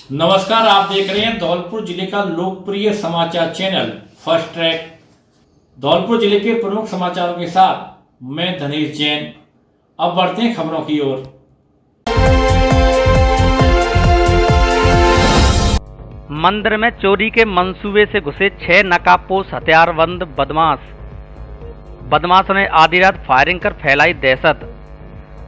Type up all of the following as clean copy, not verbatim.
नमस्कार, आप देख रहे हैं धौलपुर जिले का लोकप्रिय समाचार चैनल फर्स्ट ट्रैक। धौलपुर जिले के प्रमुख समाचारों के साथ मैं धनीश जैन। अब बढ़ते हैं खबरों की ओर। मंदिर में चोरी के मंसूबे से घुसे 6 नकाबपोश हथियारबंद बदमाशों ने आधी रात फायरिंग कर फैलाई दहशत।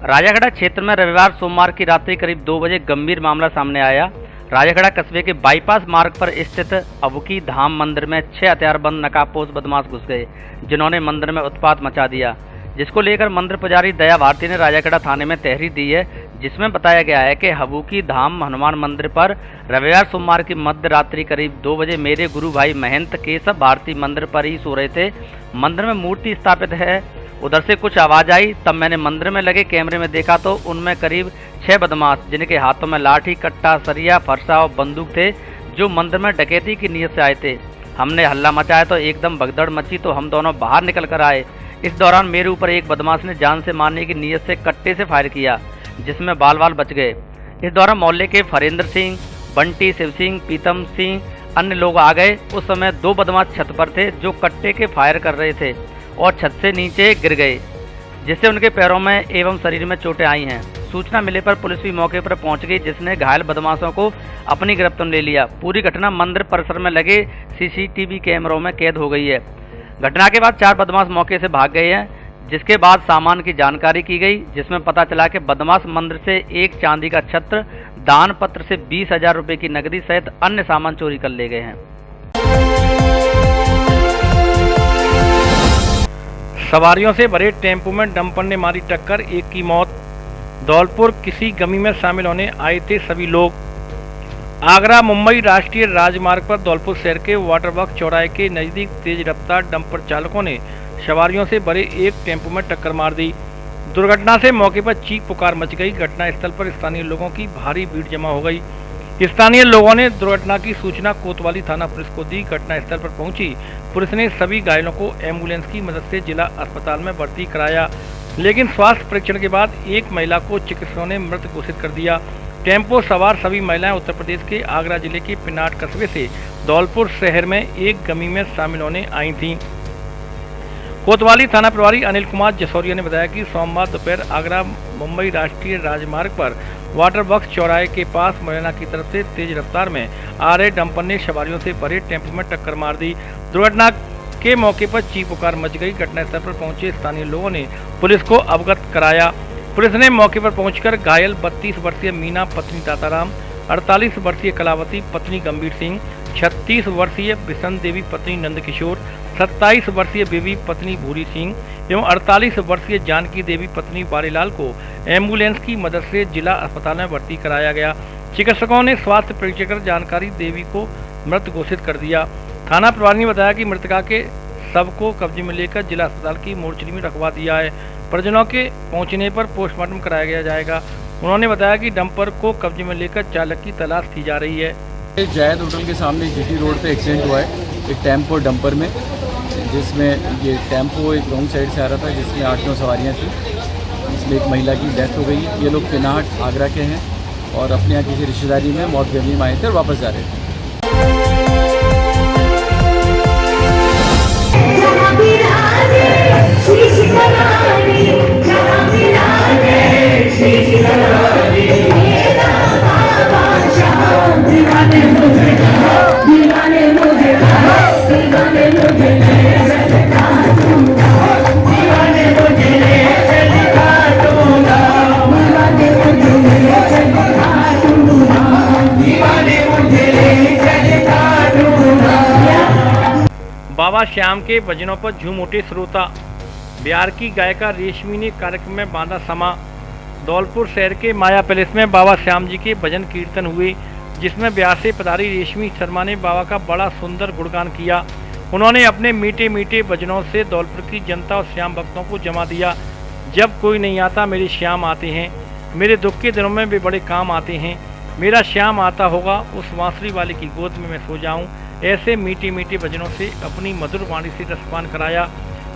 राजागढ़ क्षेत्र में रविवार सोमवार की रात्रि करीब 2 बजे गंभीर मामला सामने आया। राजागढ़ कस्बे के बाईपास मार्ग पर स्थित अबुकी धाम मंदिर में 6 हथियारबंद नकाबपोश बदमाश घुस गए, जिन्होंने मंदिर में उत्पात मचा दिया, जिसको लेकर मंदिर पुजारी दया भारती ने राजागढ़ थाने में तहरीर दी है, जिसमें बताया गया है कि हबूकी धाम हनुमान मंदिर पर रविवार सोमवार की मध्य रात्रि करीब 2 बजे मेरे गुरु भाई महंत केशव भारती मंदिर पर ही सो रहे थे। मंदिर में मूर्ति स्थापित है, उधर से कुछ आवाज आई, तब मैंने मंदिर में लगे कैमरे में देखा तो उनमें करीब 6 बदमाश, जिनके हाथों में लाठी, कट्टा, सरिया, फरसा और बंदूक थे, जो मंदिर में डकैती की नीयत से आए थे। हमने हल्ला मचाया तो एकदम भगदड़ मची, तो हम दोनों बाहर निकल कर आए। इस दौरान मेरे ऊपर एक बदमाश ने जान से मारने की नीयत से कट्टे से फायर किया, जिसमें बाल बच गए। इस दौरान मोहल्ले के फरेंद्र सिंह, बंटी, शिव सिंह, पीतम सिंह अन्य लोग आ गए। उस समय 2 बदमाश छत पर थे, जो कट्टे के फायर कर रहे थे और छत से नीचे गिर गए, जिससे उनके पैरों में एवं शरीर में चोटें आई हैं। सूचना मिलने पर पुलिस भी मौके पर पहुंच गई, जिसने घायल बदमाशों को अपनी गिरफ्त में ले लिया। पूरी घटना मंदिर परिसर में लगे सीसीटीवी कैमरों में कैद हो गई है। घटना के बाद 4 बदमाश मौके से भाग गए हैं, जिसके बाद सामान की जानकारी की गई, जिसमें पता चला कि बदमाश मंदिर से एक चांदी का छत्र, दान पत्र से 20,000 रुपये की नकदी सहित अन्य सामान चोरी कर ले गए हैं। सवारियों से भरे टेम्पो में डंपर ने मारी टक्कर, एक की मौत। धौलपुर किसी गमी में शामिल होने आए थे सभी लोग। आगरा मुंबई राष्ट्रीय राजमार्ग पर धौलपुर शहर के वाटर वर्क चौराहे के नजदीक तेज रफ्तार डंपर चालकों ने सवारियों से भरे एक टेम्पो में टक्कर मार दी। दुर्घटना से मौके पर चीख पुकार मच गई। घटनास्थल पर स्थानीय लोगों की भारी भीड़ जमा हो गई। स्थानीय लोगों ने दुर्घटना की सूचना कोतवाली थाना पुलिस को दी। घटनास्थल पर पहुंची पुलिस ने सभी घायलों को एम्बुलेंस की मदद से जिला अस्पताल में भर्ती कराया, लेकिन स्वास्थ्य परीक्षण के बाद एक महिला को चिकित्सकों ने मृत घोषित कर दिया। टेम्पो सवार सभी महिलाएं उत्तर प्रदेश के आगरा जिले के पिनाट कस्बे से धौलपुर शहर में एक गमी में शामिल होने आई थीं। कोतवाली थाना प्रभारी अनिल कुमार जसौरिया ने बताया कि सोमवार दोपहर आगरा मुंबई राष्ट्रीय राजमार्ग पर वाटर वर्क्स चौराहे के पास मुरैना की तरफ से तेज रफ्तार में आ रहे डंपर ने सवारियों से भरे टेम्पो में टक्कर मार दी। दुर्घटना के मौके पर चीख पुकार मच गई। घटनास्थल पर पहुंचे स्थानीय लोगों ने पुलिस को अवगत कराया। पुलिस ने मौके पर पहुंचकर घायल 32 वर्षीय मीना पत्नी ताताराम, 48 वर्षीय कलावती पत्नी गंभीर सिंह, 36 वर्षीय बिशन देवी पत्नी नंदकिशोर, 27 वर्षीय बेबी पत्नी भूरी सिंह एवं 48 वर्षीय जानकी देवी पत्नी बारीलाल को एम्बुलेंस की मदद से जिला अस्पताल में भर्ती कराया गया। चिकित्सकों ने स्वास्थ्य परीक्षण कर जानकारी देवी को मृत घोषित कर दिया। थाना प्रभारी ने बताया कि मृतका के शव को कब्जे में लेकर जिला अस्पताल की मोर्चरी में रखवा दिया है। परिजनों के पहुंचने पर पोस्टमार्टम कराया जाएगा। उन्होंने बताया कि डंपर को कब्जे में लेकर चालक की तलाश की जा रही है। जायद होटल के सामने जीटी रोड पे एक्सीडेंट हुआ है एक टेम्पो डंपर में, जिसमें ये टेम्पो एक रॉन्ग साइड से आ रहा था, जिसमें 8-9 सवारियाँ थी। इसमें एक महिला की डेथ हो गई। ये लोग पिनाट आगरा के हैं और अपने यहाँ किसी रिश्तेदारी में मौत गली में आए थे और वापस जा रहे थे। बाबा श्याम के भजनों पर झूम उठे श्रोता। बिहार की गायिका रेशमी ने कार्यक्रम में बांधा समा। धौलपुर शहर के माया पैलेस में बाबा श्याम जी के भजन कीर्तन हुए, जिसमें बिहार से पधारी रेशमी शर्मा ने बाबा का बड़ा सुंदर गुणगान किया। उन्होंने अपने मीठे मीठे भजनों से धौलपुर की जनता और श्याम भक्तों को जमा दिया। जब कोई नहीं आता मेरे श्याम आते हैं, मेरे दुख के दिनों में भी बड़े काम आते हैं, मेरा श्याम आता होगा, उस बांसुरी वाले की गोद में मैं सो जाऊं। ऐसे मीठे मीठे भजनों से अपनी मधुर वाणी से रसपान कराया।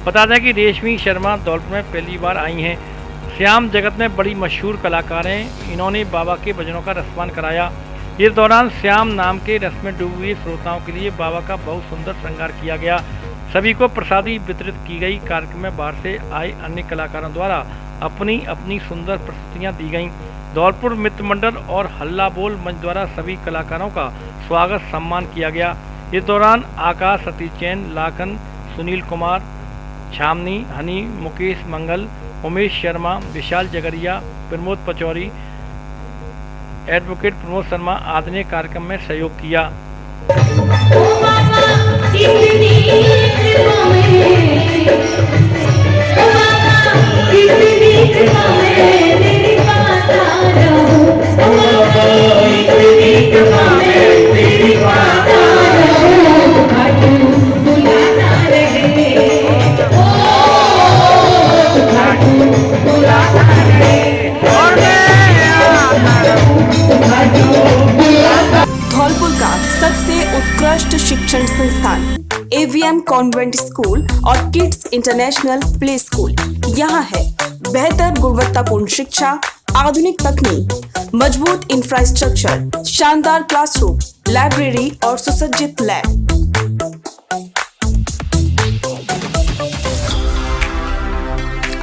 बता दें कि रेशमी शर्मा धौलपुर में पहली बार आई हैं। श्याम जगत में बड़ी मशहूर कलाकार हैं। इन्होंने बाबा के भजनों का रसपान कराया। इस दौरान श्याम नाम के रस में डूबे हुए श्रोताओं के लिए बाबा का बहुत सुंदर श्रृंगार किया गया। सभी को प्रसादी वितरित की गई। कार्यक्रम में बाहर से आए अन्य कलाकारों द्वारा अपनी अपनी सुंदर प्रस्तुतियां दी गईं। धौलपुर मित्र मंडल और हल्ला बोल मंच द्वारा सभी कलाकारों का स्वागत सम्मान किया गया। इस दौरान आकाश, सतीश जैन, लाखन, सुनील कुमार, छामनी, हनी, मुकेश मंगल, उमेश शर्मा, विशाल जगरिया, प्रमोद पचौरी, एडवोकेट प्रमोद शर्मा आदि ने कार्यक्रम में सहयोग किया। धौलपुर का सबसे उत्कृष्ट शिक्षण संस्थान AVM कॉन्वेंट स्कूल और किड्स इंटरनेशनल प्ले स्कूल यहाँ है। बेहतर गुणवत्तापूर्ण शिक्षा, आधुनिक तकनीक, मजबूत इंफ्रास्ट्रक्चर, शानदार क्लासरूम, लाइब्रेरी और सुसज्जित लैब।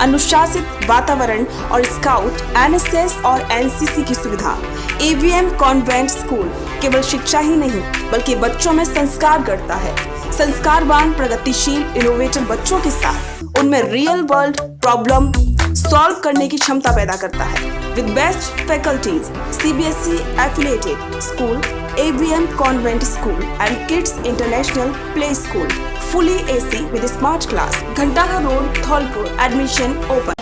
अनुशासित वातावरण और स्काउट, NSS और NCC की सुविधा। AVM कॉन्वेंट स्कूल केवल शिक्षा ही नहीं बल्कि बच्चों में संस्कार गढ़ता है। संस्कारवान, प्रगतिशील, इनोवेटिव बच्चों के साथ उनमें रियल वर्ल्ड प्रॉब्लम सॉल्व करने की क्षमता पैदा करता है। With best faculties, CBSE affiliated school, AVM convent school and kids international play school, fully AC with a smart class. Ghantaghar road, Dholpur. Admission open.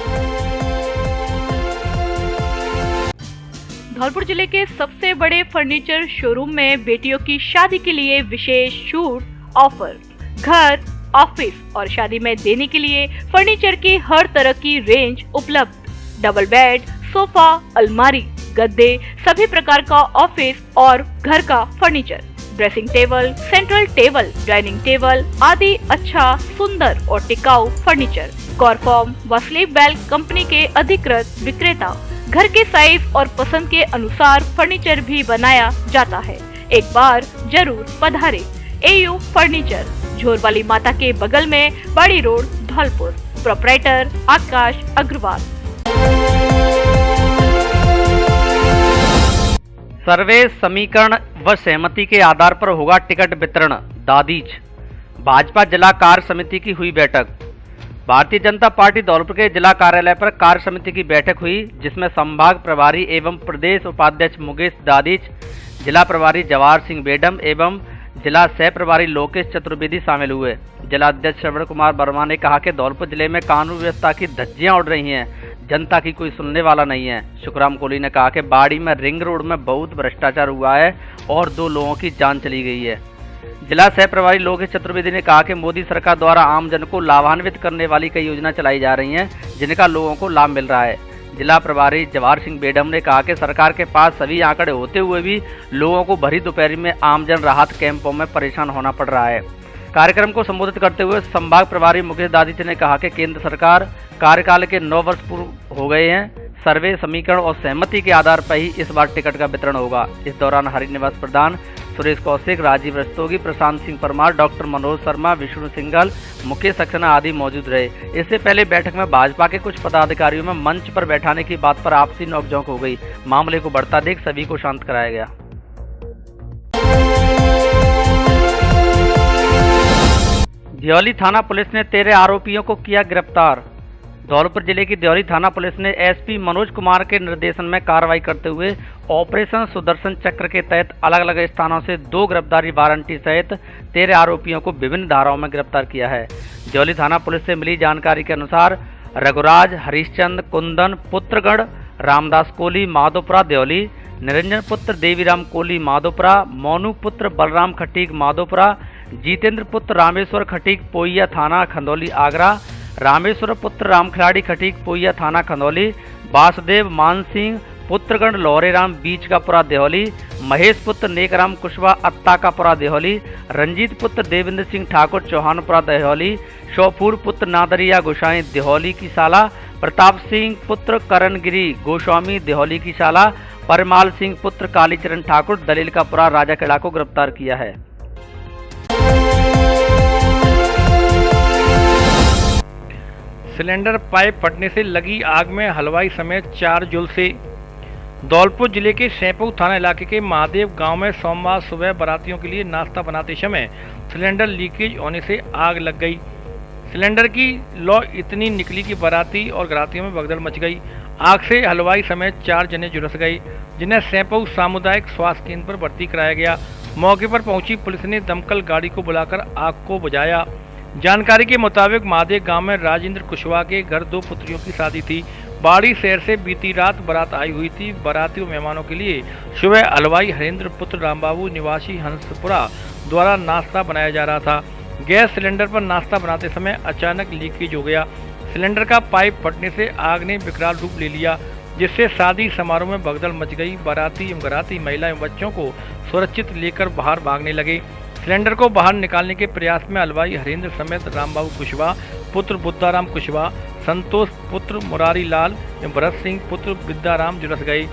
Dholpur जिले के सबसे बड़े फर्नीचर शोरूम में बेटियों की शादी के लिए विशेष छूट ऑफर। घर, ऑफिस और शादी में देने के लिए फर्नीचर की हर तरह की रेंज उपलब्ध। डबल बेड, सोफा, अलमारी, गद्दे, सभी प्रकार का ऑफिस और घर का furniture, dressing table, central table, dining table आदि अच्छा, सुंदर और टिकाऊ फर्नीचर। कॉरफॉर्म व स्लीप बेल कंपनी के अधिकृत विक्रेता। घर के साइज और पसंद के अनुसार फर्नीचर भी बनाया जाता है। एक बार जरूर पधारे। AU फर्नीचर, झोरवाली माता के बगल में, बड़ी रोड, धौलपुर। प्रोपराइटर आकाश अग्रवाल। सर्वे समीकरण व सहमति के आधार पर होगा टिकट वितरण। दादीच। भाजपा जिला कार्य समिति की हुई बैठक। भारतीय जनता पार्टी धौलपुर के जिला कार्यालय पर कार्य समिति की बैठक हुई, जिसमें संभाग प्रभारी एवं प्रदेश उपाध्यक्ष मुकेश दादीच, जिला प्रभारी जवाहर सिंह बेडम एवं जिला सह प्रभारी लोकेश चतुर्वेदी शामिल हुए। जिला अध्यक्ष श्रवण कुमार वर्मा ने कहा कि धौलपुर जिले में कानून व्यवस्था की धज्जियां उड़ रही हैं, जनता की कोई सुनने वाला नहीं है। सुखराम कोहली ने कहा कि बाड़ी में रिंग रोड में बहुत भ्रष्टाचार हुआ है और 2 लोगों की जान चली गई है। जिला सह प्रभारी लोकेश चतुर्वेदी ने कहा कि मोदी सरकार द्वारा आम जन को लाभान्वित करने वाली कई योजना चलाई जा रही हैं, जिनका लोगों को लाभ मिल रहा है। जिला प्रभारी जवाहर सिंह बेडम ने कहा कि सरकार के पास सभी आंकड़े होते हुए भी लोगों को भरी दोपहरी में आमजन राहत कैंपों में परेशान होना पड़ रहा है। कार्यक्रम को संबोधित करते हुए संभाग प्रभारी मुकेश दादीच ने कहा कि केंद्र सरकार कार्यकाल के 9 वर्ष पूर्ण हो गए हैं। सर्वे, समीकरण और सहमति के आधार पर ही इस बार टिकट का वितरण होगा। इस दौरान हरिनिवास प्रधान, सुरेश कौशिक, राजीव रस्तोगी, प्रशांत सिंह परमार, डॉक्टर मनोज शर्मा, विष्णु सिंघल, मुकेश सक्सेना आदि मौजूद रहे। इससे पहले बैठक में भाजपा के कुछ पदाधिकारियों में मंच पर बैठाने की बात पर आपसी नोकझोंक हो गई। मामले को बढ़ता देख सभी को शांत कराया गया। दियोली थाना पुलिस ने 13 आरोपियों को किया गिरफ्तार। धौलपुर जिले की दियोली थाना पुलिस ने SP मनोज कुमार के निर्देशन में कार्रवाई करते हुए ऑपरेशन सुदर्शन चक्र के तहत अलग अलग स्थानों से 2 गिरफ्तारी वारंटी सहित 13 आरोपियों को विभिन्न धाराओं में गिरफ्तार किया है। दियोली थाना पुलिस से मिली जानकारी के अनुसार रघुराज, हरिश्चंद, कुंदन पुत्रगढ़, रामदास कोली, माधोपुरा दियोली, निरंजन पुत्र देवीराम कोली माधोपुरा, मोनू पुत्र बलराम खटीक माधोपुरा, जितेंद्र पुत्र रामेश्वर खटीक पोइया थाना खंदौली आगरा, रामेश्वर पुत्र राम खिलाड़ी खटीक पोइया थाना खंदौली, वासुदेव मान सिंह पुत्रगण लोहरेराम बीचकापुरा देहौली, महेश पुत्र नेकराम कुशवाहा अत्ताकापुरा देहौली, रंजीत पुत्र देवेंद्र सिंह ठाकुर चौहानपुरा देहौली, शौफूर पुत्र नादरिया गोसाई देहौली की शाला, प्रताप सिंह पुत्र करणगिरी गोस्वामी देहौली की शाला, परमाल सिंह पुत्र कालीचरण ठाकुर दलील का पुरा राजाखेड़ा को गिरफ्तार किया है। सिलेंडर पाइप फटने से लगी आग में हलवाई समेत 4 झुलसे। धौलपुर जिले के सैंपऊ थाना इलाके के महादेव गांव में सोमवार सुबह बारातियों के लिए नाश्ता बनाते समय सिलेंडर लीकेज होने से आग लग गई। सिलेंडर की लौ इतनी निकली कि बाराती और बारातियों में भगदड़ मच गई। आग से हलवाई समेत 4 जने झुलस गए, जिन्हें सैंपऊ सामुदायिक स्वास्थ्य केंद्र पर भर्ती कराया गया। मौके पर पहुंची पुलिस ने दमकल गाड़ी को बुलाकर आग को बुझाया। जानकारी के मुताबिक महादेव गांव में राजेंद्र कुशवाहा के घर 2 पुत्रियों की शादी थी। बाड़ी शहर से बीती रात बारात आई हुई थी। बाराती मेहमानों के लिए सुबह हलवाई हरेंद्र पुत्र रामबाबू निवासी हंसपुरा द्वारा नाश्ता बनाया जा रहा था। गैस सिलेंडर पर नाश्ता बनाते समय अचानक लीकेज हो गया। सिलेंडर का पाइप फटने से आग ने विकराल रूप ले लिया, जिससे शादी समारोह में भगदड़ मच गई। बाराती एवं बाराती महिला एवं बच्चों को सुरक्षित लेकर बाहर भागने लगे। सिलेंडर को बाहर निकालने के प्रयास में हलवाई हरेंद्र समेत रामबाबू कुशवाहा पुत्र बुद्धाराम कुशवाहा, संतोष पुत्र मुरारी लाल एवं भरत सिंह पुत्र विद्याराम झुलस गए।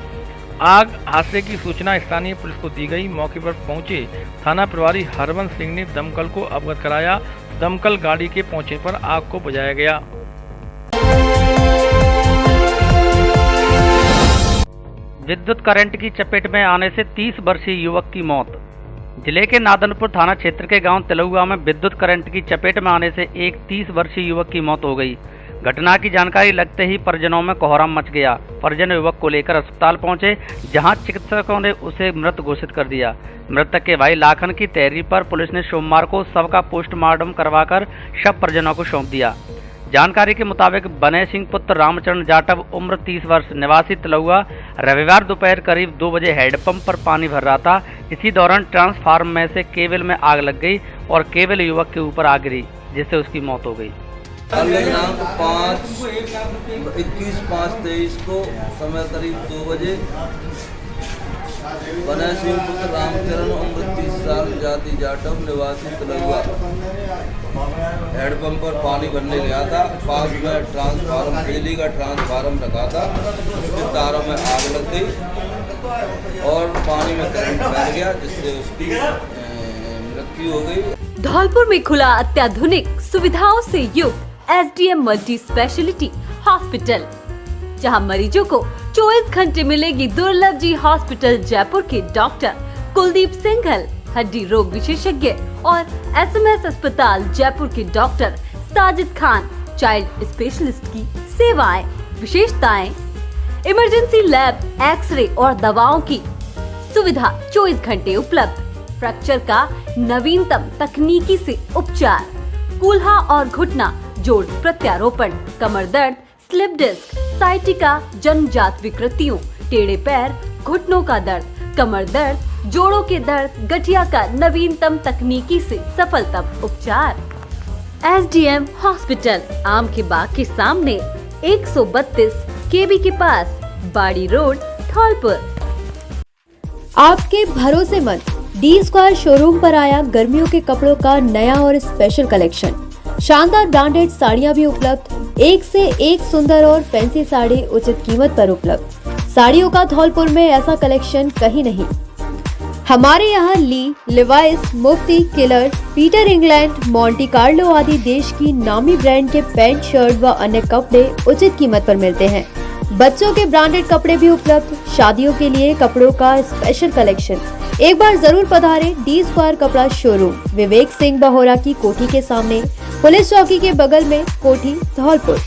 आग हादसे की सूचना स्थानीय पुलिस को दी गई। मौके पर पहुंचे थाना प्रभारी हरवंश सिंह ने दमकल को अवगत कराया। दमकल गाड़ी के पहुंचने पर आग को बुझाया गया। विद्युत करंट की चपेट में आने से 30 वर्षीय युवक की मौत। जिले के नादनपुर थाना क्षेत्र के गांव तिलौआ में विद्युत करंट की चपेट में आने से एक 30 वर्षीय युवक की मौत हो गई। घटना की जानकारी लगते ही परिजनों में कोहराम मच गया। परिजन युवक को लेकर अस्पताल पहुंचे, जहां चिकित्सकों ने उसे मृत घोषित कर दिया। मृतक के भाई लाखन की तहरीर पर पुलिस ने सोमवार को शव का पोस्टमार्टम करवाकर शव परिजनों को सौंप दिया। जानकारी के मुताबिक बनय सिंह पुत्र रामचरण जाटव उम्र 30 वर्ष निवासी तिलौआ रविवार दोपहर करीब 2 बजे हैंडपंप पर पानी भर रहा था। इसी दौरान ट्रांसफार्मर में से केबल में आग लग गई और केबल युवक के ऊपर आ गिरी, जिससे उसकी मौत हो गई। दिनांक 21/5/23 को समय करीब 2 बजे बनय सिंह पुत्र रामचरण उम्र 30 साल जाति जाटव निवासी तिलौआ हैंडपंप पर पानी भरने गया था। पास में ट्रांसफार्मर बिजली का ट्रांसफार्मर रखा था, उसके तारों में आग लग गई और पानी में करंट फैल गया, जिससे उसकी मृत्यु हो गई। धौलपुर में खुला अत्याधुनिक सुविधाओं से युक्त SDM मल्टी स्पेशलिटी हॉस्पिटल, जहां मरीजों को 24 घंटे मिलेगी दुर्लभ जी हॉस्पिटल जयपुर के डॉक्टर कुलदीप सिंघल, हड्डी रोग विशेषज्ञ, और SMS अस्पताल जयपुर के doctor Sajid Khan, child specialist की सेवाएं। विशेषताएं: इमरजेंसी लैब, एक्सरे और दवाओं की सुविधा 24 घंटे उपलब्ध। फ्रैक्चर का नवीनतम तकनीकी से उपचार, कूल्हा और घुटना जोड़ प्रत्यारोपण, कमर दर्द, स्लिप डिस्क, साइटिका, जन्मजात विकृतियों, टेढ़े पैर, घुटनों का दर्द, कमर दर्द, जोड़ों के दर्द, गठिया का नवीनतम तकनीकी से सफलतम उपचार। SDM हॉस्पिटल, आम के बाग के सामने, 132 KB के पास, बाड़ी रोड, धौलपुर। आपके भरोसेमंद D² शोरूम पर आया गर्मियों के कपड़ों का नया और स्पेशल कलेक्शन। शानदार ब्रांडेड साड़ियां भी उपलब्ध, एक से एक सुंदर और फैंसी साड़ी उचित कीमत पर उपलब्ध। साड़ियों का धौलपुर में ऐसा कलेक्शन कहीं नहीं। हमारे यहाँ Lee, Levi's, Mufti, Killer, Peter England, Monte Carlo आदि देश की नामी ब्रांड के पैंट, शर्ट व अन्य कपड़े उचित कीमत पर मिलते हैं। बच्चों के ब्रांडेड कपड़े भी उपलब्ध। शादियों के लिए कपड़ों का स्पेशल कलेक्शन। एक बार जरूर पधारें D² कपड़ा शोरूम, विवेक सिंह बहोरा की कोठी के सामने, पुलिस चौकी के बगल में, कोठी, धौलपुर।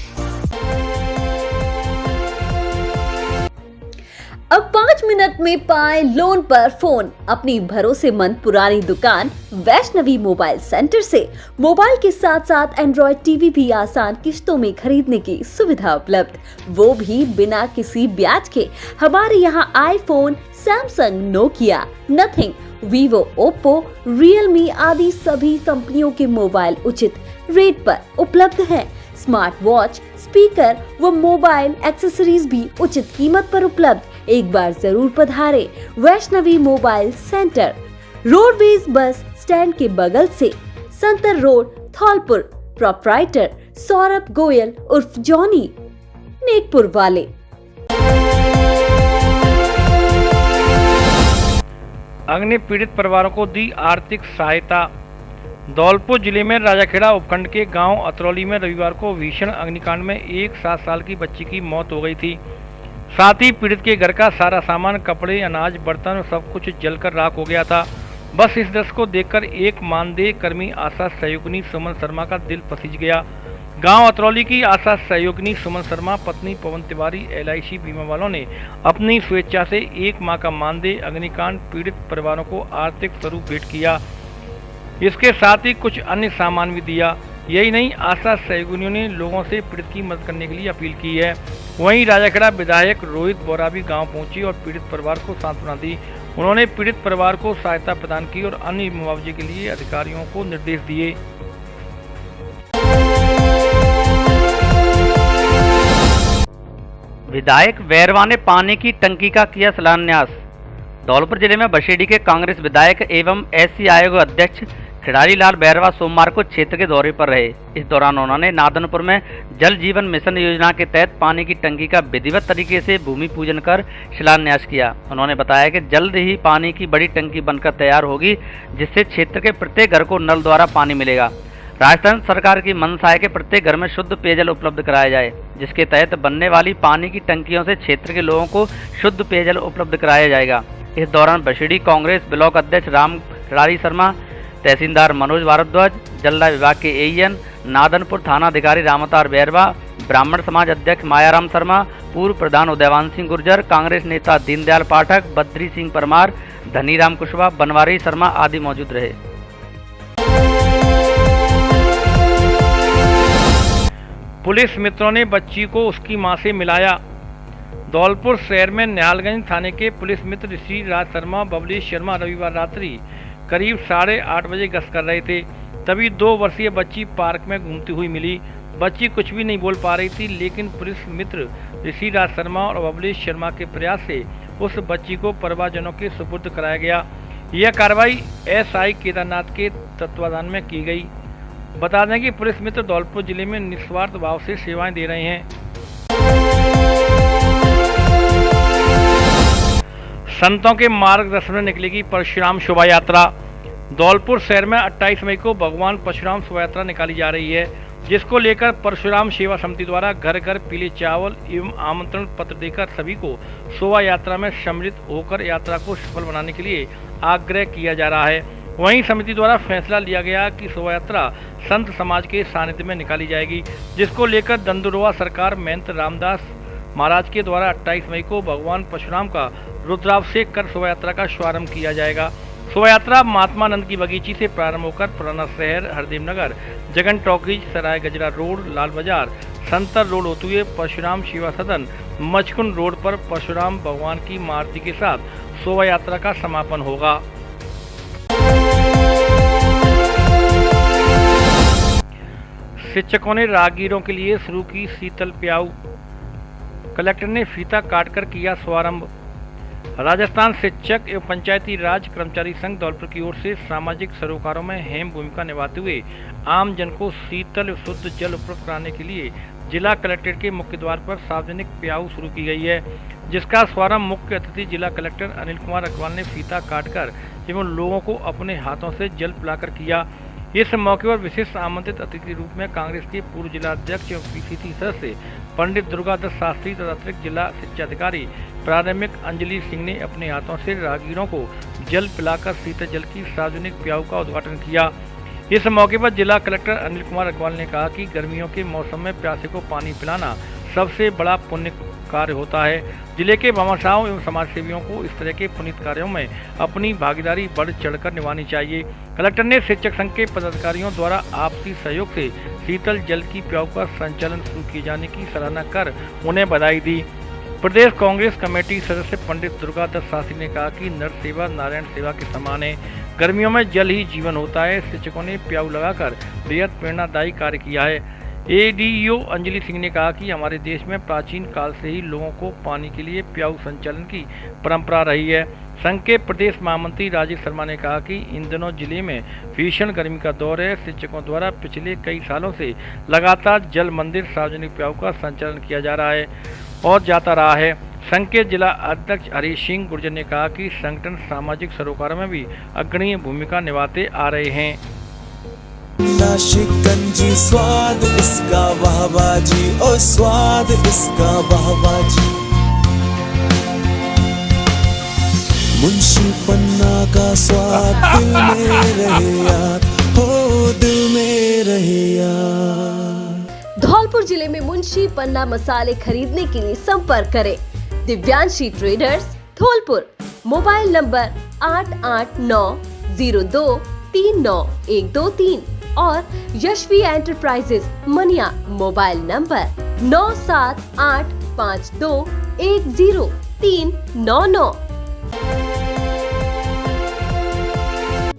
अब 5 मिनट में पाएं लोन पर फोन। अपनी भरोसेमंद पुरानी दुकान वैष्णवी मोबाइल सेंटर से मोबाइल के साथ साथ एंड्रॉयड टीवी भी आसान किश्तों में खरीदने की सुविधा उपलब्ध, वो भी बिना किसी ब्याज के। हमारे यहाँ iPhone, Samsung, Nokia, nothing, Vivo, Oppo, Realme आदि सभी कंपनियों के मोबाइल उचित रेट पर उपलब्ध हैं। स्मार्ट वॉच, स्पीकर व मोबाइल एक्सेसरीज भी उचित कीमत पर उपलब्ध। एक बार जरूर पधारे Vaishnavi mobile centre, roadways bus stand के बगल से, संतर रोड, धौलपुर। प्रोप्राइटर सौरभ गोयल उर्फ जॉनी, नेकपुर वाले। अग्नि पीड़ित परिवारों को दी आर्थिक सहायता। धौलपुर जिले में राजाखेड़ा उपखंड के गांव अतरौली में रविवार को भीषण अग्निकांड में एक 7 साल की बच्ची की मौत हो गई थी। साथ ही पीड़ित के घर का सारा सामान, कपड़े, अनाज, बर्तन सब कुछ जलकर राख हो गया था। बस इस दृश्य को देखकर एक मानदेय कर्मी आशा सहयोगिनी सुमन शर्मा का दिल पसीज गया। गांव अतरौली की आशा सहयोगिनी सुमन शर्मा पत्नी पवन तिवारी LIC बीमा वालों ने अपनी स्वेच्छा से 1 माह का मानदेय अग्निकांड पीड़ित परिवारों को आर्थिक स्वरूप भेंट किया। इसके साथ ही कुछ अन्य सामान भी दिया। यही नहीं, आशा सहयोगिनियों ने लोगों से पीड़ित की मदद करने के लिए अपील की है। वहीं राजाखेड़ा विधायक रोहित बोरा भी गाँव पहुंची और पीड़ित परिवार को सांत्वना दी। उन्होंने पीड़ित परिवार को सहायता प्रदान की और अन्य मुआवजे के लिए अधिकारियों को निर्देश दिए। विधायक वैरवा ने पानी की टंकी का किया शिलान्यास। धौलपुर जिले में बशेड़ी के कांग्रेस विधायक एवं SC आयोग अध्यक्ष खिलाड़ी लाल वैरवा सोमवार को क्षेत्र के दौरे पर रहे। इस दौरान उन्होंने नादनपुर में जल जीवन मिशन योजना के तहत पानी की टंकी का विधिवत तरीके से भूमि पूजन कर शिलान्यास किया। उन्होंने बताया कि जल्द ही पानी की बड़ी टंकी बनकर तैयार होगी, जिससे क्षेत्र के प्रत्येक घर को नल द्वारा पानी मिलेगा। राजस्थान सरकार की मंशा है कि प्रत्येक घर में शुद्ध पेयजल उपलब्ध कराया जाए, जिसके तहत बनने वाली पानी की टंकियों से क्षेत्र के लोगों को शुद्ध पेयजल उपलब्ध कराया जाएगा। इस दौरान बशेड़ी कांग्रेस ब्लॉक अध्यक्ष राम खिलाड़ी शर्मा, तहसीलदार मनोज भारद्वाज, जलदाय विभाग के AEN, नादनपुर थाना अधिकारी रामतार बैरवा, ब्राह्मण समाज अध्यक्ष मायाराम शर्मा, पूर्व प्रधान उदयवान सिंह गुर्जर, कांग्रेस नेता दीनदयाल पाठक, बद्री सिंह परमार, धनीराम कुशवाहा, बनवारी शर्मा आदि मौजूद रहे। पुलिस मित्रों ने बच्ची को उसकी मां से मिलाया। धौलपुर शहर में निहालगंज थाने के पुलिस मित्र ऋषि राज शर्मा, बबली शर्मा रविवार रात्रि करीब 8:30 बजे गश्त कर रहे थे। तभी 2 वर्षीय बच्ची पार्क में घूमती हुई मिली। बच्ची कुछ भी नहीं बोल पा रही थी, लेकिन पुलिस मित्र ऋषि राज शर्मा और बबली शर्मा के प्रयास से उस बच्ची को परिवारजनों के सुपुर्द कराया गया। यह कार्रवाई SI केदारनाथ के तत्वाधान में की गई। बता दें कि पुलिस मित्र धौलपुर जिले में निस्वार्थ भाव से सेवाएं दे रहे हैं। संतों के मार्गदर्शन में निकलेगी परशुराम शोभा यात्रा। धौलपुर शहर में 28 मई को भगवान परशुराम शोभा यात्रा निकाली जा रही है, जिसको लेकर परशुराम सेवा समिति द्वारा घर घर पीले चावल एवं आमंत्रण पत्र देकर सभी को शोभा यात्रा में सम्मिलित होकर यात्रा को सफल बनाने के लिए आग्रह किया जा रहा है। वहीं समिति द्वारा फैसला लिया गया कि शोभा यात्रा संत समाज के सानिध्य में निकाली जाएगी, जिसको लेकर दंदुरवा सरकार महंत रामदास महाराज के द्वारा 28 मई को भगवान परशुराम का रुद्राभिषेक कर शोभा यात्रा का शुभारंभ किया जाएगा। शोभा यात्रा महात्मानंद की बगीची से प्रारंभ होकर पुराना शहर, हरदेव नगर, जगन टॉकीज, सराय गजरा रोड, लाल बाजार, संतर रोड होते हुए परशुराम सेवा सदन, मचकुंड रोड पर परशुराम भगवान की आरती के साथ शोभा यात्रा का समापन होगा। शिक्षकों ने राहगीरों के लिए शुरू की शीतल प्याऊ। कलेक्टर ने फीता काटकर किया शुभारंभ। राजस्थान शिक्षक एवं पंचायती राज कर्मचारी संघ धौलपुर की ओर से सामाजिक सरोकारों में अहम भूमिका निभाते हुए आम जन को शीतल शुद्ध जल उपलब्ध कराने के लिए जिला कलेक्ट्रेट के मुख्य द्वार पर सार्वजनिक प्याऊ शुरू की गई है, जिसका शुभारंभ मुख्य अतिथि जिला कलेक्टर अनिल कुमार अग्रवाल ने फीता काटकर एवं लोगों को अपने हाथों से जल पिलाकर किया। इस मौके पर विशेष आमंत्रित अतिथि के रूप में कांग्रेस के पूर्व जिला अध्यक्ष एवं PCC सदस्य पंडित दुर्गादत्त शास्त्री तथा अतिरिक्त जिला शिक्षा अधिकारी प्रारंभिक अंजलि सिंह ने अपने हाथों से राहगीरों को जल पिलाकर शीतल जल की सार्वजनिक प्याऊ का उद्घाटन किया। इस मौके पर जिला कलेक्टर अनिल कुमार अग्रवाल ने कहा कि गर्मियों के मौसम में प्यासे को पानी पिलाना सबसे बड़ा पुण्य कार्य होता है। जिले के भामाशाहों एवं समाज सेवियों को इस तरह के पुनीत कार्यों में अपनी भागीदारी बढ़ चढ़कर निभानी चाहिए। कलेक्टर ने शिक्षक संघ के पदाधिकारियों द्वारा आपसी सहयोग से शीतल जल की प्याऊ का संचालन शुरू किए जाने की सराहना कर उन्हें बधाई दी। प्रदेश कांग्रेस कमेटी सदस्य पंडित दुर्गादत्त शास्त्री ने कहा कि नर सेवा नारायण सेवा के समान है, गर्मियों में जल ही जीवन होता है। शिक्षकों ने प्याऊ लगाकर बेहद प्रेरणादायी कार्य किया है। ADO अंजलि सिंह ने कहा कि हमारे देश में प्राचीन काल से ही लोगों को पानी के लिए प्याऊ संचालन की परंपरा रही है। संघ के प्रदेश महामंत्री राजेश शर्मा ने कहा कि इन दिनों जिले में भीषण गर्मी का दौर है। शिक्षकों द्वारा पिछले कई सालों से लगातार जल मंदिर सार्वजनिक प्याऊ का संचालन किया जा रहा है और जाता रहा है। संघ के जिला अध्यक्ष हरीश सिंह गुर्जर ने कहा कि संगठन सामाजिक सरोकारों में भी अग्रणी भूमिका निभाते आ रहे हैं। शिकंजी स्वाद इसका वाहवा जी, ओ स्वाद इसका वाहवा जी। मुंशी पन्ना का स्वाद दिल में रहे याद, हो दिल में रहे याद। धौलपुर जिले में मुंशी पन्ना मसाले खरीदने के लिए संपर्क करें Divyanshi Traders Dholpur. Mobile number 8890239123 और Yashvi Enterprises Maniya. Mobile number 9785210399।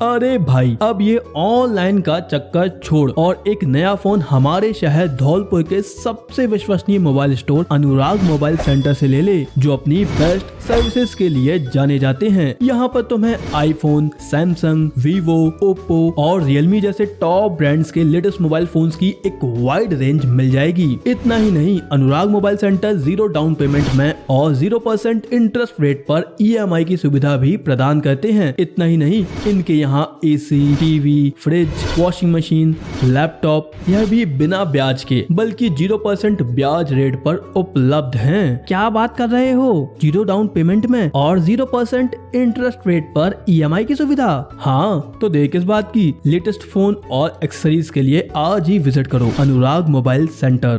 अरे भाई, अब ये ऑनलाइन का चक्कर छोड़ और एक नया फोन हमारे शहर धौलपुर के सबसे विश्वसनीय मोबाइल स्टोर अनुराग मोबाइल सेंटर से ले ले, जो अपनी बेस्ट सर्विसेज के लिए जाने जाते हैं। यहाँ पर तुम्हें आईफोन, सैमसंग, वीवो, ओप्पो और रियलमी जैसे टॉप ब्रांड्स के लेटेस्ट मोबाइल फोन्स की एक वाइड रेंज मिल जाएगी। इतना ही नहीं, अनुराग मोबाइल सेंटर 0 डाउन पेमेंट में और 0% इंटरेस्ट रेट पर EMI की सुविधा भी प्रदान करते हैं। इतना ही नहीं, इनके यहाँ AC, TV, fridge, washing machine, laptop यह भी बिना ब्याज के बल्कि 0% ब्याज रेट पर उपलब्ध हैं। क्या बात कर रहे हो? 0 डाउन पेमेंट में और 0% इंटरेस्ट रेट पर EMI की सुविधा? हाँ, तो देर किस बात की, लेटेस्ट फोन और एक्सेसरीज के लिए आज ही विजिट करो अनुराग मोबाइल सेंटर।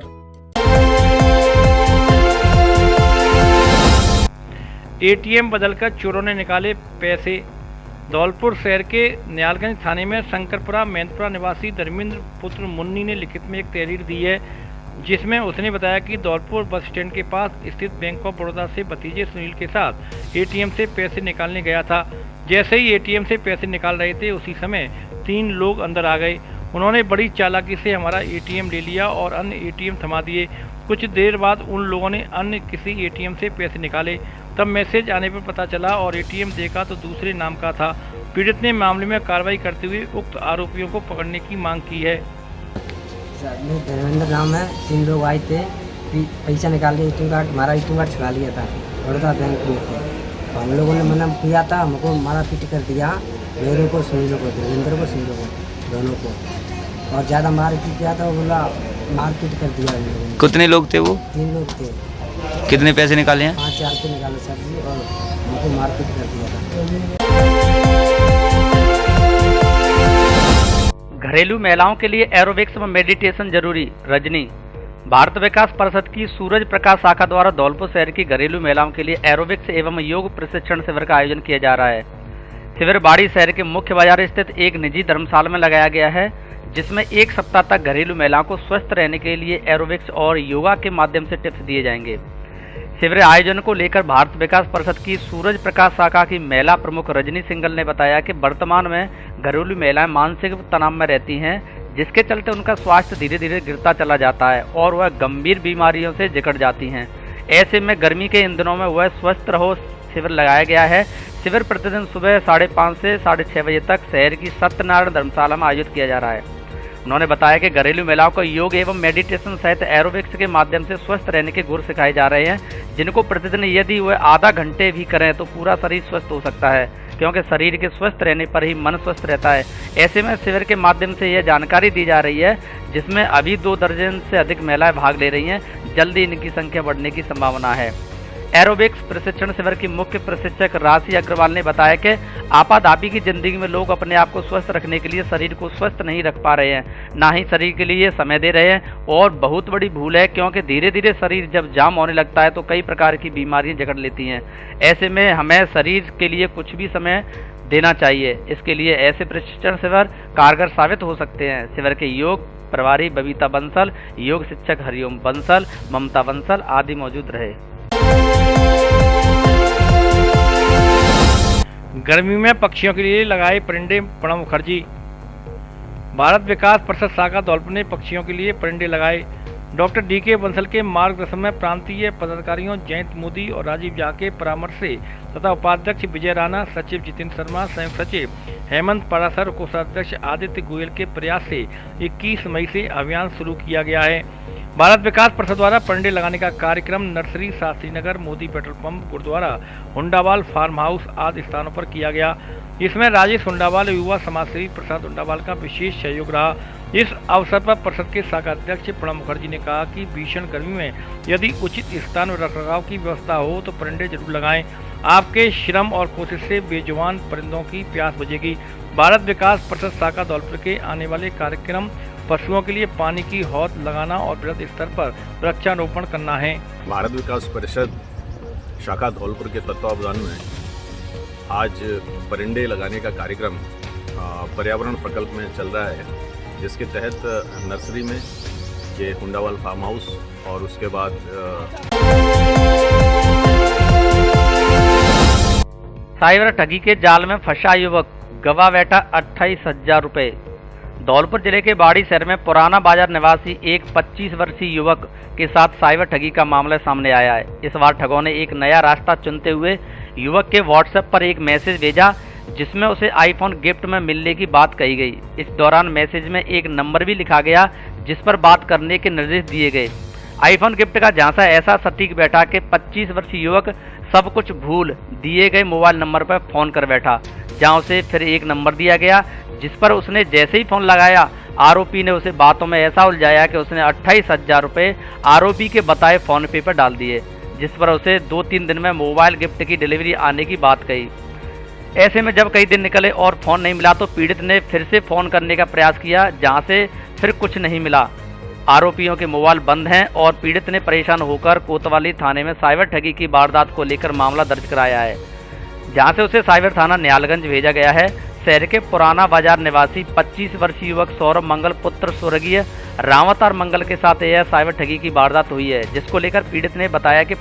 ATM बदलकर चोरों ने निकाले पैसे। धौलपुर शहर के न्यालगंज थाने में शंकरपुरा मेंदपुरा निवासी धर्मेंद्र पुत्र मुन्नी ने लिखित में एक तहरीर दी है, जिसमें उसने बताया कि धौलपुर बस स्टैंड के पास स्थित बैंक ऑफ बड़ौदा से भतीजे सुनील के साथ ATM से पैसे निकालने गया था। जैसे ही ATM से पैसे निकाल रहे थे, उसी समय 3 लोग अंदर आ गए। उन्होंने बड़ी चालाकी से हमारा ATM ले लिया और अन्य ATM थमा दिए। कुछ देर बाद उन लोगों ने अन्य किसी ATM से पैसे निकाले। तब मैसेज आने पर पता चला और ATM देखा तो दूसरे नाम का था। पीड़ित ने मामले में कार्रवाई करते हुए उक्त आरोपियों को पकड़ने की मांग की है। धर्मेंद्र नाम है, 3 लोग आए थे, पैसा निकाल लिया, ATM कार्ड, हमारा ATM कार्ड छुड़ा लिया था बड़ौदा बैंक में थे। तो हम लोगों ने मना किया था, हमको मारा पीट कर दिया, मेरे को सुनील को, धर्मेंद्र को सुनील को, दोनों को, और ज़्यादा मार पीट किया था। वो बोला मारपीट कर दिया। कितने लोग थे वो? 3 लोग थे। कितने पैसे निकाले हैं? 5,000 रुपये निकाले सर जी, और हमको मारपीट कर दिया था। घरेलू महिलाओं के लिए एरोबिक्स व मेडिटेशन जरूरी। रजनी। भारत विकास परिषद की सूरज प्रकाश शाखा द्वारा धौलपुर शहर की घरेलू महिलाओं के लिए एरोबिक्स एवं योग प्रशिक्षण शिविर का आयोजन किया जा रहा है। शिविर बाड़ी शहर के मुख्य बाजार स्थित एक निजी धर्मशाला में लगाया गया है, जिसमें 1 सप्ताह तक घरेलू महिलाओं को स्वस्थ रहने के लिए एरोबिक्स और योगा के माध्यम से टिप्स दिए जाएंगे। शिविर आयोजन को लेकर भारत विकास परिषद की सूरज प्रकाश शाखा की महिला प्रमुख रजनी सिंगल ने बताया कि वर्तमान में घरेलू महिलाएं मानसिक तनाव में रहती हैं, जिसके चलते उनका स्वास्थ्य धीरे धीरे गिरता चला जाता है और वह गंभीर बीमारियों से जकड़ जाती हैं। ऐसे में गर्मी के इन दिनों में वह स्वस्थ रहो शिविर लगाया गया है। शिविर प्रतिदिन सुबह 5:30 से 6:30 बजे तक शहर की सत्यनारायण धर्मशाला में आयोजित किया जा रहा है। उन्होंने बताया कि घरेलू महिलाओं को योग एवं मेडिटेशन सहित एरोबिक्स के माध्यम से स्वस्थ रहने के गुर सिखाए जा रहे हैं, जिनको प्रतिदिन यदि वह आधा घंटे भी करें तो पूरा शरीर स्वस्थ हो सकता है, क्योंकि शरीर के स्वस्थ रहने पर ही मन स्वस्थ रहता है। ऐसे में शिविर के माध्यम से यह जानकारी दी जा रही है, जिसमें अभी 2 दर्जन से अधिक महिलाएं भाग ले रही हैं। जल्दी इनकी संख्या बढ़ने की संभावना है। एरोबिक्स प्रशिक्षण शिविर की मुख्य प्रशिक्षक राशि अग्रवाल ने बताया कि आपाधापी की जिंदगी में लोग अपने आप को स्वस्थ रखने के लिए शरीर को स्वस्थ नहीं रख पा रहे हैं, ना ही शरीर के लिए समय दे रहे हैं, और बहुत बड़ी भूल है, क्योंकि धीरे धीरे शरीर जब जाम होने लगता है तो कई प्रकार की बीमारियां जकड़ लेती हैं। ऐसे में हमें शरीर के लिए कुछ भी समय देना चाहिए। इसके लिए ऐसे प्रशिक्षण शिविर कारगर साबित हो सकते हैं। शिविर के योग प्रभारी बबीता बंसल, योग शिक्षक हरिओम बंसल, ममता बंसल आदि मौजूद रहे। गर्मी में पक्षियों के लिए लगाए परिंदे प्रणव मुखर्जी। भारत विकास परिषद शाखा धौलपुर ने पक्षियों के लिए परिंदे लगाए। डॉक्टर DK बंसल के मार्गदर्शन में प्रांतीय पदाधिकारियों जयंत मोदी और राजीव झा के परामर्श से तथा उपाध्यक्ष विजय राणा, सचिव जितेंद्र शर्मा, संयुक्त सचिव हेमंत परासर, कोषाध्यक्ष आदित्य गोयल के प्रयास से 21 मई से अभियान शुरू किया गया है। भारत विकास परिषद द्वारा पंडे लगाने का कार्यक्रम nursery, Shastri Nagar, Modi petrol pump, gurdwara, Hundawal farm house आदि स्थानों पर किया गया। इसमें राजेश हुंडावाल, युवा समाजसेवी प्रसाद हुंडावाल का विशेष सहयोग रहा। इस अवसर पर परिषद के शाखा अध्यक्ष प्रणब मुखर्जी ने कहा कि भीषण गर्मी में यदि उचित स्थान और रखरखाव की व्यवस्था हो तो पंडे जरूर लगाएं। आपके श्रम और कोशिश से बेजुबान परिंदों की प्यास बुझेगी। भारत विकास परिषद शाखा धौलपुर के आने वाले कार्यक्रम पशुओं के लिए पानी की हौद लगाना और बृहद स्तर पर वृक्षारोपण करना है। भारत विकास परिषद शाखा धौलपुर के तत्वावधान में आज परिंदे लगाने का कार्यक्रम पर्यावरण प्रकल्प में चल रहा है, जिसके तहत नर्सरी में ये हुंडावाल फार्म हाउस और उसके बाद साइबर ठगी के जाल में फंसा युवक, गवा बैठा 28,000 रुपये। धौलपुर जिले के बाड़ी शहर में पुराना बाजार निवासी एक 25 वर्षीय युवक के साथ साइबर ठगी का मामला सामने आया है। इस बार ठगों ने एक नया रास्ता चुनते हुए युवक के व्हाट्सएप पर एक मैसेज भेजा, जिसमें उसे आईफोन गिफ्ट में मिलने की बात कही गई। इस दौरान मैसेज में एक नंबर भी लिखा गया जिस पर बात करने के निर्देश दिए गए। आईफोन गिफ्ट का झांसा ऐसा सटीक बैठा कि 25 वर्षीय युवक सब कुछ भूल दिए गए मोबाइल नंबर पर फोन कर बैठा, जहां उसे फिर एक नंबर दिया गया जिस पर उसने जैसे ही फोन लगाया, आरोपी ने उसे बातों में ऐसा उलझाया कि उसने 28,000 रुपये आरोपी के बताए फोन पे पर डाल दिए, जिस पर उसे 2-3 दिन में मोबाइल गिफ्ट की डिलीवरी आने की बात कही। ऐसे में जब कई दिन निकले और फोन नहीं मिला तो पीड़ित ने फिर से फोन करने का प्रयास किया, जहां से फिर कुछ नहीं मिला। आरोपियों के मोबाइल बंद हैं और पीड़ित ने परेशान होकर कोतवाली थाने में साइबर ठगी की वारदात को लेकर मामला दर्ज कराया है, जहां से उसे साइबर थाना न्यालगंज भेजा गया है। शहर के पुराना बाजार निवासी 25 वर्षीय युवक सौरभ मंगल पुत्र स्वर्गीय रामावतार मंगल के साथ यह साइबर ठगी की वारदात हुई है, जिसको लेकर पीड़ित ने बताया कि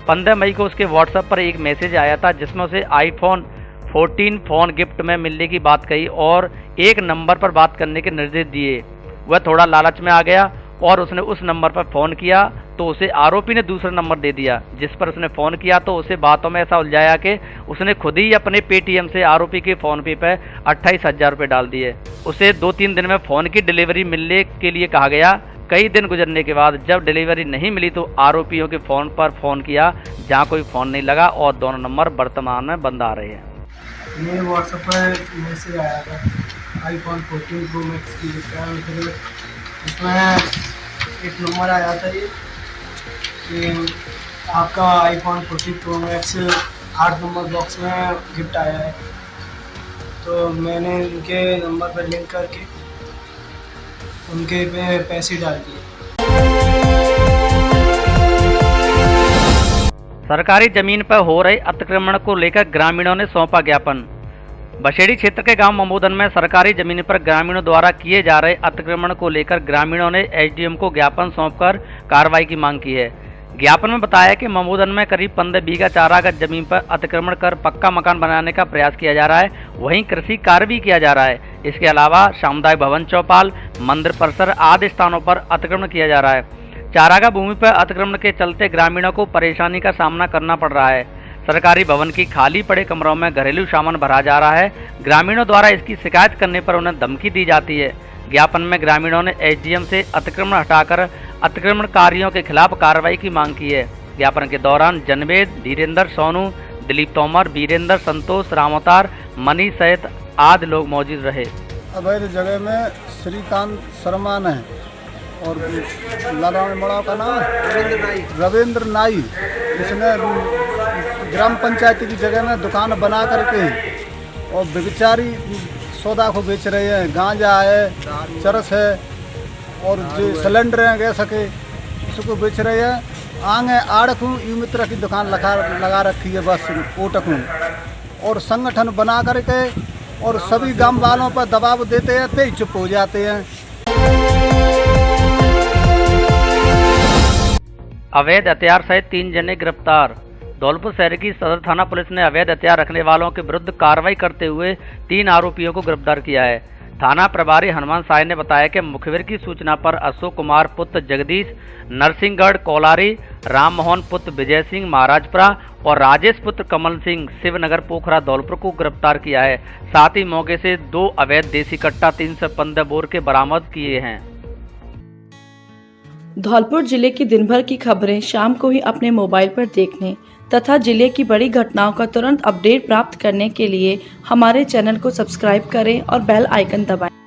15 मई को उसके व्हाट्सएप पर एक मैसेज आया था, जिसमें उसे आईफोन 14 फोन गिफ्ट में मिलने की बात कही और एक नंबर पर बात करने के निर्देश दिए। वह थोड़ा लालच में आ गया और उसने उस नंबर पर फ़ोन किया तो उसे आरोपी ने दूसरा नंबर दे दिया, जिस पर उसने फ़ोन किया तो उसे बातों में ऐसा उलझाया कि उसने खुद ही अपने पेटीएम से आरोपी के फ़ोन पे पर 28,000 रुपये डाल दिए। उसे 2-3 दिन में फ़ोन की डिलीवरी मिलने के लिए कहा गया। कई दिन गुजरने के बाद जब डिलीवरी नहीं मिली तो आरोपियों के फ़ोन पर फ़ोन किया, जहाँ कोई फ़ोन नहीं लगा और दोनों नंबर वर्तमान में बंद आ रहे हैं। मेरे व्हाट्सएप पर मैसेज आया था आईफोन 14 प्रो मैक्स की, फिर इसमें एक नंबर आया था ये कि आपका iPhone 14 pro max 8 number box में गिफ्ट आया है। तो मैंने उनके नंबर पर लिंक करके उनके पे पैसे डाल दिए। सरकारी जमीन पर हो रहे अतिक्रमण को लेकर ग्रामीणों ने सौंपा ज्ञापन। बशेड़ी क्षेत्र के गांव ममूदन में सरकारी जमीन पर ग्रामीणों द्वारा किए जा रहे अतिक्रमण को लेकर ग्रामीणों ने एसडीएम को ज्ञापन सौंपकर कार्रवाई की मांग की है। ज्ञापन में बताया कि ममूदन में करीब 15 बीघा चारागत जमीन पर अतिक्रमण कर पक्का मकान बनाने का प्रयास किया जा रहा है, वहीं कृषि कार्य भी किया जा रहा है। इसके अलावा सामुदायिक भवन, चौपाल, मंदिर परिसर आदि स्थानों पर अतिक्रमण किया जा रहा है। चारागाह भूमि पर अतिक्रमण के चलते ग्रामीणों को परेशानी का सामना करना पड़ रहा है। सरकारी भवन की खाली पड़े कमरों में घरेलू सामान भरा जा रहा है। ग्रामीणों द्वारा इसकी शिकायत करने पर उन्हें धमकी दी जाती है। ज्ञापन में ग्रामीणों ने एसडीएम से अतिक्रमण हटाकर अतिक्रमणकारियों के खिलाफ कार्रवाई की मांग की है। ज्ञापन के दौरान जनवेद, धीरेन्द्र सोनू, दिलीप तोमर, वीरेंद्र, संतोष, रामावतार, मनीष सहित आदि लोग मौजूद रहे। अवैध जगह में श्रीकांत शर्मा ने और लालवाणी बड़ा का नाम रविंद्र नाई, इसने ग्राम पंचायत की जगह में दुकान बना करके और व्यभिचारी सौदा को बेच रहे हैं। गांजा है, चरस है और जो सिलेंडर हैं गैस के, उसको बेच रहे हैं। आगे आड़कू यू मित्र की दुकान लगा रखी है, बस ओटकू, और संगठन बना करके और सभी गांव वालों पर दबाव देते हैं, ते चुप हो जाते हैं। अवैध हथियार सहित 3 जने गिरफ्तार। धौलपुर शहर की सदर थाना पुलिस ने अवैध हथियार रखने वालों के विरुद्ध कार्रवाई करते हुए 3 आरोपियों को गिरफ्तार किया है। थाना प्रभारी हनुमान साय ने बताया कि मुखबिर की सूचना पर अशोक कुमार पुत्र जगदीश, नरसिंहगढ़ कोलारी, राम मोहन पुत्र विजय सिंह महाराजपुरा और राजेश पुत्र कमल सिंह शिवनगर पोखरा धौलपुर को गिरफ्तार किया है। साथ ही मौके से 2 अवैध देसी कट्टा 315 बोर के बरामद किए हैं। धौलपुर जिले की दिन भर की खबरें शाम को ही अपने मोबाइल पर देखने तथा जिले की बड़ी घटनाओं का तुरंत अपडेट प्राप्त करने के लिए हमारे चैनल को सब्सक्राइब करें और बेल आइकन दबाएं।